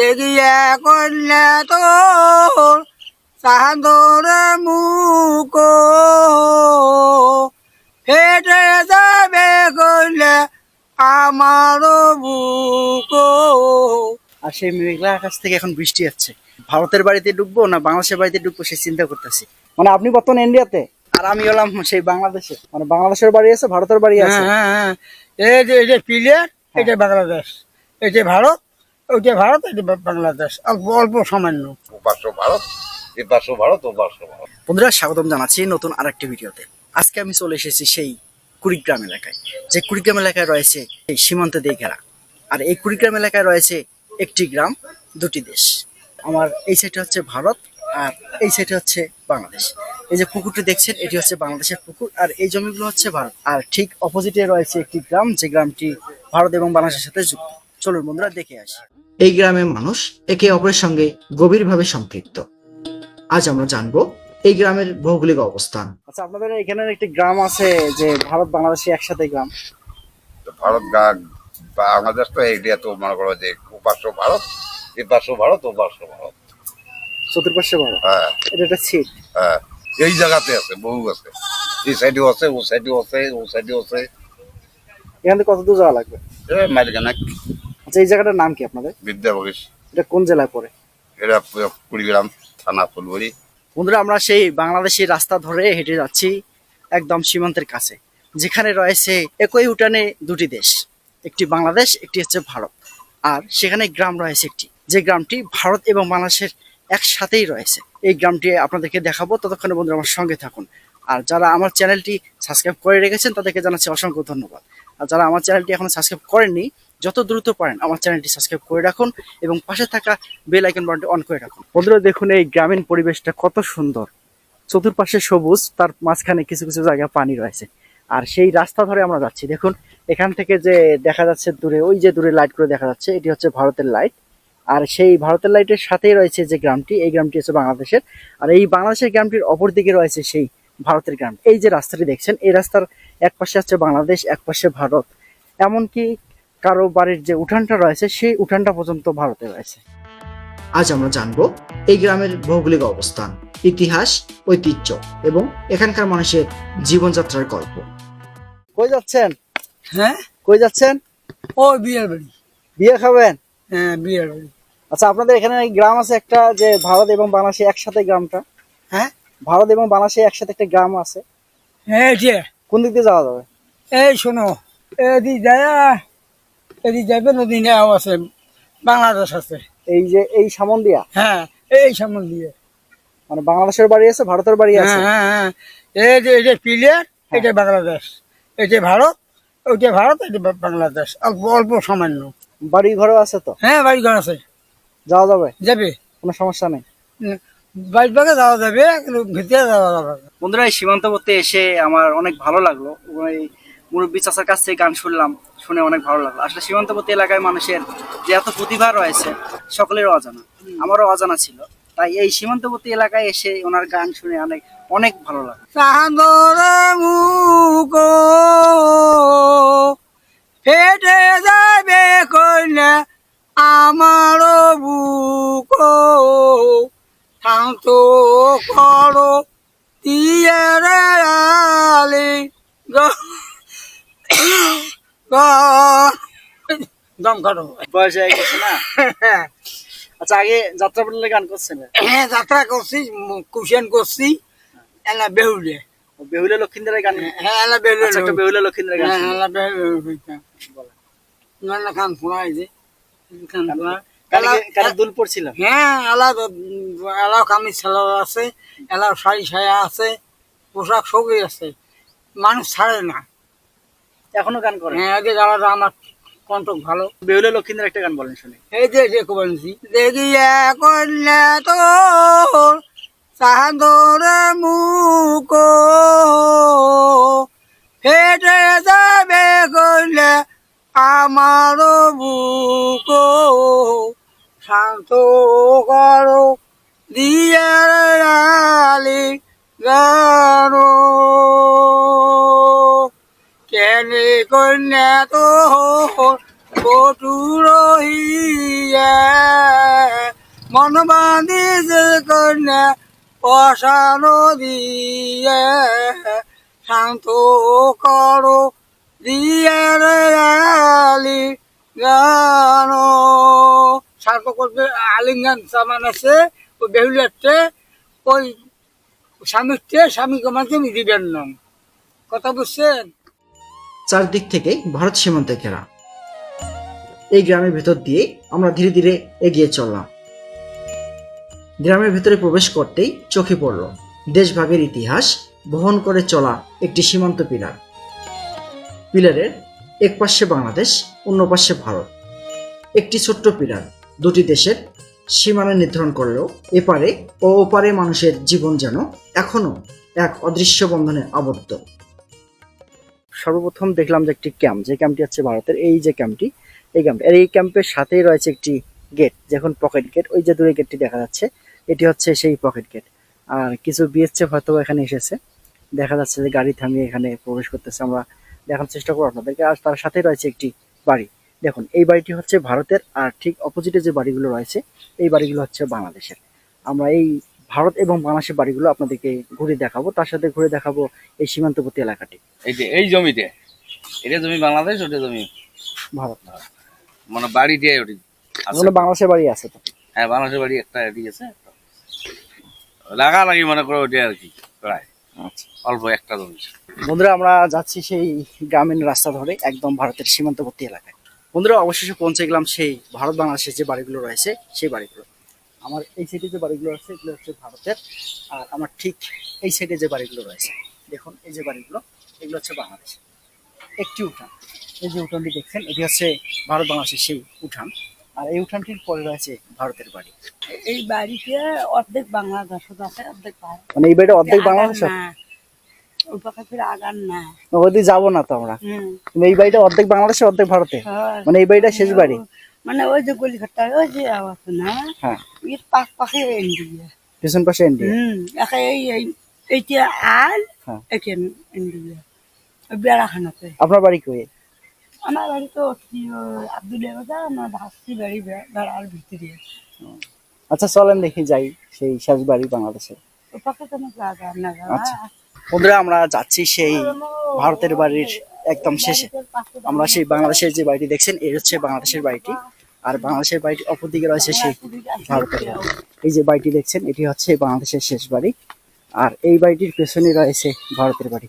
দেখিয়া কন্যা তোর চাঁদর মুখ ফেটে যাবে কন্যা আমারও বুক। আর সেই মেঘলা আকাশ থেকে এখন বৃষ্টি হচ্ছে। ভারতের বাড়িতে ঢুকবো না বাংলাদেশের বাড়িতে ঢুকবো সেই চিন্তা করতেছি। মানে আপনি বর্তমানে ইন্ডিয়াতে আর আমি হলাম সেই বাংলাদেশে। মানে বাংলাদেশের বাড়ি আছে, ভারতের বাড়ি আছে। হ্যাঁ, এই যে প্লেয়ার, এটা বাংলাদেশ, এটা ভারত, ওইটা ভারত, এটা বাংলাদেশ, অল্প সামান্য। পাঁচশো ভারত, এই পাঁচশো ভারত, ও পাঁচশো ভারত। বন্ধুরা স্বাগতম জানাচ্ছি নতুন আরেকটি ভিডিওতে। আজকে আমি চলে এসেছি সেই কুড়িগ্রাম এলাকায়, যে কুড়িগ্রাম এলাকায় রয়েছে এই সীমান্ত দিয়ে ঘেরা। আর এই কুড়িগ্রাম এলাকায় রয়েছে একটি গ্রাম দুটি দেশ। আমার এই সাইডে হচ্ছে ভারত আর এই সাইডে হচ্ছে বাংলাদেশ। এই যে পুকুরটি দেখছেন এটি হচ্ছে বাংলাদেশের পুকুর, আর এই জমিগুলো হচ্ছে ভারত। আর ঠিক অপোজিটে রয়েছে একটি গ্রাম, যে গ্রামটি ভারত এবং বাংলাদেশের সাথে যুক্ত। চলুন বন্ধুরা দেখে আসি। এই গ্রামের মানুষ একে অপরের সঙ্গে গভীরভাবে সম্পৃক্ত। আজ আমরা জানবো এই গ্রামের ভৌগোলিক অবস্থান। আচ্ছা, আপনাদের এখানে একটি গ্রাম আছে যে ভারত বাংলাদেশ একসাথে গ্রাম। ভারত বাংলাদেশ তো এইটা তো মনে করো যে ও পাঁচশো ভারত, এই পাঁচশো ভারত, ও পাঁচশো ভারত। চতুর্পাশে ভারত। হ্যাঁ, এটা একটা ছিট। হ্যাঁ, এই জায়গাতে আছে, বহু আছে, এই সাইডেও আছে, ও সাইডেও আছে, ও সাইডেও আছে। এখান থেকে কত দূর যাওয়া লাগবে? মাইলখানেক। আচ্ছা, এই জায়গাটার নাম কি আপনাদের? বিদ্যাভবিষ। এটা কোন জেলায় পড়ে? এটা কুড়িগ্রাম থানা ফুলবাড়ি। বন্ধুরা আমরা সেই বাংলাদেশি রাস্তা ধরে হেঁটে যাচ্ছি একদম সীমান্তের কাছে, যেখানে রয়েছে একই উঠানে দুটি দেশ, একটি বাংলাদেশ, একটি হচ্ছে ভারত। আর সেখানে গ্রাম রয়েছে একটি, যে গ্রামটি ভারত এবং বাংলাদেশের একসাথেই রয়েছে। এই গ্রামটি আপনাদেরকে দেখাবো, ততক্ষণে বন্ধুরা আমার সঙ্গে থাকুন। আর যারা আমার চ্যানেলটি সাবস্ক্রাইব করে রেখেছেন তাদেরকে জানাচ্ছি অসংখ্য ধন্যবাদ। আর যারা আমার চ্যানেলটি এখনো সাবস্ক্রাইব করেননি, যত দ্রুত পারেন আমার চ্যানেলটি সাবস্ক্রাইব করে রাখুন এবং পাশে থাকা বেল আইকন বাটনটি অন করে রাখুন। বন্ধুরা দেখুন এই গ্রামীণ পরিবেশটা কত সুন্দর, চতুর্পাশে সবুজ, তার মাঝখানে কিছু কিছু জায়গায় পানি রয়েছে। আর সেই রাস্তা ধরে আমরা যাচ্ছি। দেখুন এখান থেকে যে দেখা যাচ্ছে দূরে, ওই যে দূরে লাইট করে দেখা যাচ্ছে, এটি হচ্ছে ভারতের লাইট। আর সেই ভারতের লাইটের সাথেই রয়েছে যে গ্রামটি, এই গ্রামটি হচ্ছে বাংলাদেশের। আর এই বাংলাদেশের গ্রামটির অপর দিকে রয়েছে সেই ভারতের গ্রাম। এই যে রাস্তাটি দেখছেন, এই রাস্তার এক পাশে হচ্ছে বাংলাদেশ, এক পাশে ভারত। এমনকি কারো বাড়ির যে উঠানটা রয়েছে সেই উঠানটা পর্যন্ত ভারতে রয়েছে। আজ আমরা জানবো এই গ্রামের ভৌগোলিক অবস্থান, ইতিহাস, ঐতিহ্য এবং এখানকার মানুষের জীবনযাত্রার গল্প। কই যাচ্ছেন? হ্যাঁ, কই যাচ্ছেন? ও বিয়ের বাড়ি। বিয়ে খাবেন? হ্যাঁ, বিয়ের বাড়ি। আচ্ছা, আপনাদের এখানে গ্রাম আছে একটা, যে ভারত এবং বাংলাদেশ একসাথে গ্রামটা। হ্যাঁ, ভারত এবং বাংলাদেশে একসাথে একটা গ্রাম আছে। হ্যাঁ, যে কোন দিক দিয়ে যাওয়া যাবে? এই শোনো, এদিক যায়, এদিক যাবে, নদী নেওয়া আছে, বাংলাদেশ আছে। এই যে এই সামন দিয়া, হ্যাঁ, এই সামনে দিয়ে। মানে বাংলাদেশের বাড়ি আছে, ভারতের বাড়ি আছে। হ্যাঁ, এই যে প্লেয়ার, এটা বাংলাদেশ, এটা ভারত, ওইটা ভারত, এটা বাংলাদেশ, অল্প সামান্য। বাড়ি ঘরও আছে তো? হ্যাঁ, বাড়ি ঘর আছে, যাওয়া যাবে, যাবে, কোনো সমস্যা নেই। বাড়ির বাগে যাওয়া যাবে, কিন্তু ভিতরে যাওয়া যাবে। বন্ধুরা এই সীমান্তবর্তী এসে আমার অনেক ভালো লাগলো। ওই মুরব্বী চাচার কাছ থেকে গান শুনলাম, শুনে অনেক ভালো লাগলো। আসলে সীমান্তবর্তী এলাকায় মানুষের যে এত প্রতিভা রয়েছে সকলেরও অজানা, আমারও অজানা ছিল। তাই এই সীমান্তবর্তী এলাকায় এসে ওনার গান শুনে অনেক অনেক ভালো লাগলো। চাঁদর মুখ ফেটে যাবে কইলে আমারও বুক, শান্ত করো দিয়ের আলি দম কাটো, বয়স হয়ে গেছে না? আচ্ছা, আগে যাত্রা পালার গান করছেন? হ্যাঁ, যাত্রা করছি, কুশন করছি, এলা বেহুলে, বেহুলা লক্ষিন্দ্রের গান। হ্যাঁ, এলা বেহুলে, আচ্ছা, একটা বেহুলা লক্ষিন্দ্রের গান হ্যাঁ, শুনি। এলা বেহুলে না খান ফোড়াই যে খান ফোড়া। কারা দুল পড়ছিল? হ্যাঁ, এলাও কামিজ সালোয়ার আছে, এলাও শাড়ি সায়া আছে, পোশাক সবই আছে, মানুষ ছাড়ে না। এখনো গান করে? হ্যাঁ, আগে যারা আমার কণ্ঠ ভালো। বেহুলা লক্ষিন্দ্রের একটা গান বলেন শুনি। এই যে কবি দেখিয়া কন্যা তোর চাঁদর মুখ ফেটে যাবে কন্যা আমারও বুক, শান্ত করো দিয়ার আলি গানো, কেনে কন্যা তোর কটু রহিয়া মনবাদী যে কন্যা অসানো দিয়ে শান্ত করো দিয়ে রে আলি গান শান্ত করবে আলিঙ্গান সামান আছে ওই বেহুলাতে ওই স্বামীকে স্বামীকে মাধ্যমে দিবেন না কথা বুঝছেন। চারদিক থেকে ভারত সীমান্তে ঘেরা এই গ্রামের ভেতর দিয়ে আমরা ধীরে ধীরে এগিয়ে চললাম। গ্রামের ভেতরে প্রবেশ করতেই চোখে পড়ল দেশভাগের ইতিহাস বহন করে চলা একটি সীমান্ত পিলার। পিলারের এক পাশে বাংলাদেশ, অন্য পাশে ভারত। একটি ছোট্ট পিলার দুটি দেশের সীমানা নির্ধারণ করলেও এপারে ও ওপারে মানুষের জীবন যেন এখনো এক অদৃশ্য বন্ধনে আবদ্ধ। সর্বপ্রথম দেখলাম যে একটি ক্যাম্প, যে ক্যাম্পটি হচ্ছে ভারতের, এই যে ক্যাম্পটি, এই ক্যাম্পের সাথেই রয়েছে একটি গেট, যখন পকেট গেট, ওই যে দূরে গেটটি দেখা যাচ্ছে এটি হচ্ছে সেই পকেট গেট। আর কিছু বিএসএফ হয়তো এখানে এসেছে, দেখা যাচ্ছে যে গাড়ি থামিয়ে এখানে প্রবেশ করতেছে। আমরা দেখার চেষ্টা করবো আপনাদেরকে। আর তার সাথে রয়েছে একটি বাড়ি, দেখুন এই বাড়িটি হচ্ছে ভারতের, আর ঠিক অপোজিটে যে বাড়িগুলো রয়েছে এই বাড়িগুলো হচ্ছে বাংলাদেশের। আমরা এই ভারত এবং বাংলাদেশের বাড়িগুলো আপনাদেরকে ঘুরে দেখাবো, তার সাথে ঘুরে দেখাবো এই সীমান্তবর্তী এলাকাটি। এই যে এই জমিতে, এটা জমি বাংলাদেশ, ওটা জমি ভারত মানে বাড়ি দিয়ে ওটি আছে। মানে বাংলাদেশের বাড়ি আছে তো? হ্যাঁ, বাংলাদেশের বাড়ি একটা এটি আছে, লাগালাগি মনে করো ওটি আর কি, প্রায় আচ্ছা অল্প একটা জমি। বন্ধুরা, আমরা যাচ্ছি সেই গ্রামীণ রাস্তা ধরে একদম ভারতের সীমান্তবর্তী এলাকায়। বন্ধুরা, অবশেষে পৌঁছে গেলাম সেই ভারত বাংলাদেশের যে বাড়িগুলো রয়েছে সেই বাড়িগুলো। আমার এই সাইডে যে বাড়িগুলো আছে এগুলো হচ্ছে ভারতের, আর আমার ঠিক এই সাইডে যে বাড়িগুলো রয়েছে দেখুন এই যে বাড়িগুলো, এগুলো হচ্ছে বাংলাদেশের। একটি উঠান, এই যে উঠানটি দেখছেন এটি হচ্ছে ভারত বাংলাদেশের সেই উঠান, আর এই উঠানটির পরে রয়েছে ভারতের বাড়ি। এই বাড়িতে অর্ধেক বাংলাদেশ আছে, অর্ধেক ভারত। মানে এই বাড়িটা অর্ধেক বাংলাদেশ, ওই পাখা ফিরে আগান না। ওদিকে যাবো না তো আমরা, হুম, কিন্তু এই বাড়িটা অর্ধেক বাংলাদেশে অর্ধেক ভারতে, হয়। মানে এই বাড়িটা শেষ বাড়ি। মানে ওই যে গলিঘাটটা ওই যে আছে না, হ্যাঁ, এর পাশ পাশে ইন্ডিয়া। পিছন পাশে ইন্ডিয়া। একে এইটা আল, হ্যাঁ। এটা ইন্ডিয়া। ওই বেড়াখানাতে। আপনার বাড়ি কই? আমার বাড়ি তো আব্দুলিয়া বাজার, আমার ভাস্তি বাড়ি বেড়ার ভিতরে। আচ্ছা চলেন দেখি যাই সেই শেষ বাড়ি বাংলাদেশে। ওই পাখা তো আমার আগান না। আচ্ছা বন্ধুরা, আমরা যাচ্ছি সেই ভারতের বাড়ির একদম শেষে। আমরা সেই বাংলাদেশের যে বাড়িটি দেখছেন এই হচ্ছে বাংলাদেশের বাড়িটি, আর বাংলাদেশের বাড়িটি অপর দিকে রয়েছে সেই ভারতের বাড়ি। এই যে বাড়িটি দেখছেন এটি হচ্ছে বাংলাদেশের শেষ বাড়ি, আর এই বাড়িটির পেছনে রয়েছে ভারতের বাড়ি।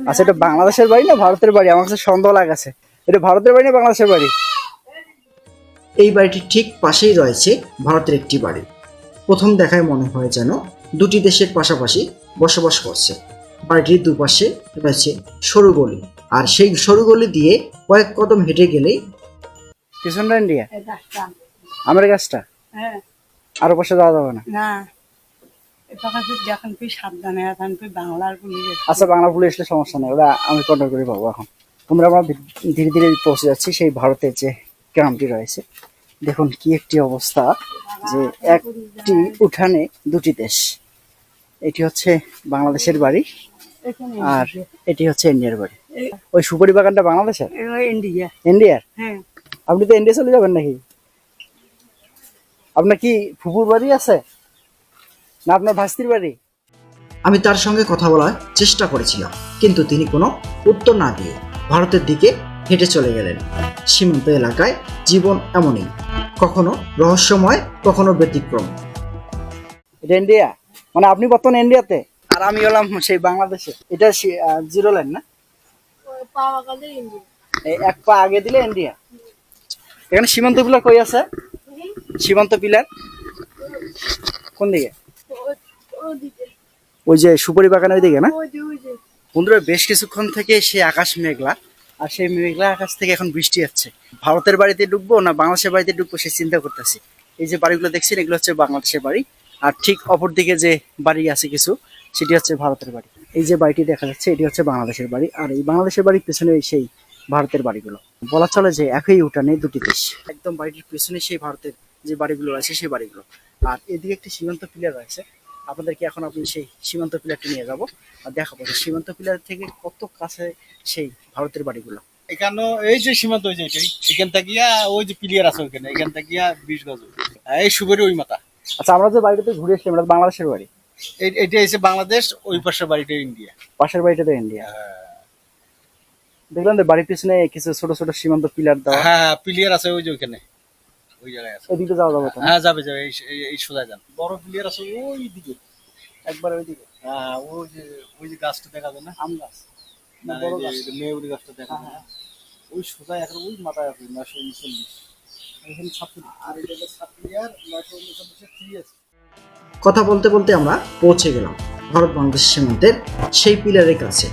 আচ্ছা, এটা বাংলাদেশের বাড়ি না ভারতের বাড়ি? আমার কাছে সন্দেহ লাগাছে, এটা ভারতের বাড়ি না বাংলাদেশের বাড়ি? এই বাড়িটির ঠিক পাশেই রয়েছে ভারতের একটি বাড়ি। প্রথম দেখায় মনে হয় যেন দুটি দেশের পাশাপাশি বসবাস করছে। বাড়িটির দুপাশে রয়েছে সরু গলি, আর সেই সরু গলি দিয়ে কয়েক কদম হেঁটে গেলেই পিছনটা ইন্ডিয়া, এই গাছটা, আমার গাছটা। হ্যাঁ আরো পাশে যাওয়া যাবে না? না, এই পাখা ফির দেখেন তুই সাবধানে এখন তুই বাংলার পুলিশ। আচ্ছা, বাংলা পুলিশ আসলে সমস্যা নেই, ওরা আমি কন্ট্রোল করে পাবো। এখন তোমরা আমরা ধীরে ধীরে পৌঁছে যাচ্ছি সেই ভারতের যে গ্রামটি রয়েছে। দেখুন কি একটি অবস্থা, যে একটি উঠানে দুটি দেশ। এটি হচ্ছে বাংলাদেশের বাড়ি, আর এটি হচ্ছে ইন্ডিয়ার বাড়ি। ওই সুপারি বাগানটা বাংলাদেশের? ইন্ডিয়া। ইন্ডিয়ার? হ্যাঁ, আপনি তো ইন্ডিয়া চলে যাবেন নাকি? আপনার কি ফুপুর বাড়ি আছে না আপনার ভাস্তির বাড়ি? আমি তার সঙ্গে কথা বলার চেষ্টা করেছিলাম, কিন্তু তিনি কোনো উত্তর না দিয়ে ভারতের দিকে হেঁটে চলে গেলেন। সীমান্ত এলাকায় জীবন এমনই, কখনো রহস্যময়, কখনো ব্যতিক্রম। এটা ইন্ডিয়া, মানে আপনি বর্তমানে ইন্ডিয়াতে আর আমি হলাম সেই বাংলাদেশে। এটা জিরো লাইন না? এই এক পা আগে দিলে ইন্ডিয়া। এখানে সীমান্ত পিলার কই আছে? সীমান্ত পিলার কোন দিকে? ওই যে সুপারি বাগানের ওই দিকে না? বন্ধুরা, বেশ কিছুক্ষণ থেকে সেই আকাশ মেঘলা, আর সেই মেঘলা আকাশ থেকে এখন বৃষ্টি হচ্ছে। ভারতের বাড়িতে ঢুকবো না বাংলাদেশের বাড়িতে ঢুকবো সেই চিন্তা করতেছি। এই যে বাড়িগুলো দেখছেন এগুলো হচ্ছে বাংলাদেশের বাড়ি, আর ঠিক অপর দিকে যে বাড়ি আছে কিছু সেটি হচ্ছে ভারতের বাড়ি। এই যে বাড়িটি দেখা যাচ্ছে এটি হচ্ছে বাংলাদেশের বাড়ি, আর এই বাংলাদেশের বাড়ির পেছনে সেই ভারতের বাড়িগুলো। বলা চলে যে একই উঠানে দুটি দেশ। একদম বাড়িটির পেছনে সেই ভারতের যে বাড়িগুলো রয়েছে সেই বাড়িগুলো, আর এদিকে একটি সীমান্ত পিলার রয়েছে। আপনাদেরকে এখন আপনি সেই সীমান্ত পিলারটি নিয়ে যাব আর দেখাবো যে সীমান্ত পিলার থেকে কত কাছে সেই ভারতের বাড়িগুলো। এখানে এই যে সীমান্ত ওই যে এখান থেকে ওই যে প্লেয়ার আছে ওইখানে, এখান থেকে 20 গজ এই সুপারি ওই মাথা আচ্ছা, আমরা যে বাড়িটাতে ঘুরে এসেছি এটা বাংলাদেশের বাড়ি, এটা এসে বাংলাদেশ, ওই পাশের বাড়িটা ইন্ডিয়া। পাশের বাড়িটা তো ইন্ডিয়া। দেখলাম যে বাড়ির পিছনে কিছু ছোট ছোট সীমান্ত পিলার দেওয়া। হ্যাঁ, প্লেয়ার আছে ওই যে ওইখানে, ওই জায়গায় আছে। ওইদিকে যাওয়া যাবে তো না? হ্যাঁ, যাবে যাবে, এই সোজা যান। বড় প্লেয়ার আছে ওই দিকে। একবার ওইদিকে হ্যাঁ, ওই যে গাছটা দেখা যায় না, আম গাছ না, বড় এই গাছ? যে মেউরি গাছটা দেখা যায় না, ওই সোজা এখন ওই মাথায় আছে 939। এখানে ছাত্র। আর এটা হলো সাব প্লেয়ার 939 থ্রি আছে। কথা বলতে বলতে আমরা পৌঁছে গেলাম ভারত বাংলাদেশ সীমান্তের সেই পিলারের কাছে।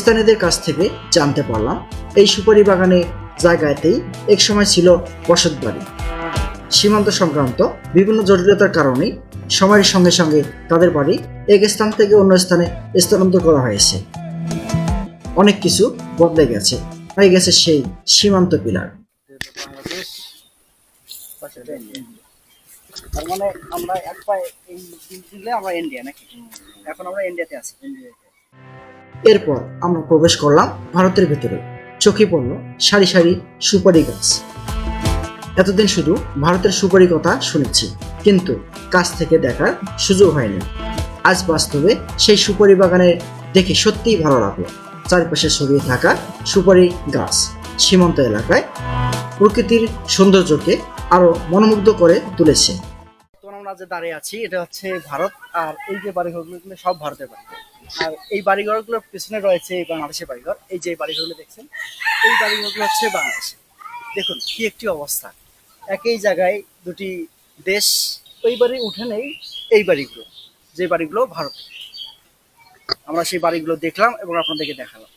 স্থানীয়দের কাছ থেকে জানতে পারলাম এই সুপারি বাগানের জায়গাতেই একসময় ছিল বসত বাড়ি। সীমান্ত সংক্রান্ত বিভিন্ন জটিলতার কারণে সময়ের সঙ্গে সঙ্গে তাদের বাড়ি এক স্থান থেকে অন্য স্থানে স্থানান্তর করা হয়েছে। অনেক কিছু বদলে গেছে, হয়ে গেছে সেই সীমান্ত পিলার। বাংলাদেশ তার মানে আমরা এক পায়ে এই দিলে আমরা ইন্ডিয়া নাকি? এখন আমরা ইন্ডিয়াতে আছি। এরপর আমরা প্রবেশ করলাম ভারতের ভেতরে। চোখে পড়ল সারি সারি সুপারি গাছ। এতদিন শুধু ভারতের সুপারি কথা শুনেছি, কিন্তু কাছ থেকে দেখার সুযোগ হয়নি। আজ বাস্তবে সেই সুপারি বাগানে দেখে সত্যিই ভালো লাগলো। চারপাশে ছড়িয়ে থাকা সুপারি গাছ সীমান্ত এলাকায় প্রকৃতির সৌন্দর্যকে আরো মনোমুগ্ধ করে তুলেছে। আমরা যে দাঁড়িয়ে আছি এটা হচ্ছে ভারত, আর এই যে বাড়িঘরগুলো এগুলো সব ভারতের বাড়ি। আর এই বাড়িঘরগুলোর পিছনে রয়েছে এই বাংলাদেশের বাড়িঘর। এই যে বাড়িঘরগুলো দেখছেন, এই বাড়িঘরগুলো হচ্ছে বাংলাদেশ। দেখুন কি একটি অবস্থা, একই জায়গায় দুটি দেশ। ওই বাড়ি উঠে নেই এই বাড়িগুলো, যে বাড়িগুলো ভারত। আমরা সেই বাড়িগুলো দেখলাম এবং আপনাদেরকে দেখালাম।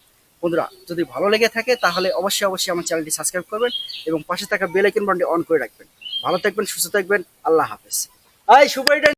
বন্ধুরা, যদি ভালো লেগে থাকে তাহলে অবশ্যই অবশ্যই আমার চ্যানেলটি সাবস্ক্রাইব করবেন এবং পাশে থাকা বেল আইকন বাটনটি অন করে রাখবেন। ভালো থাকবেন, সুস্থ থাকবেন, আল্লাহ হাফেজ। এই সুপারিটা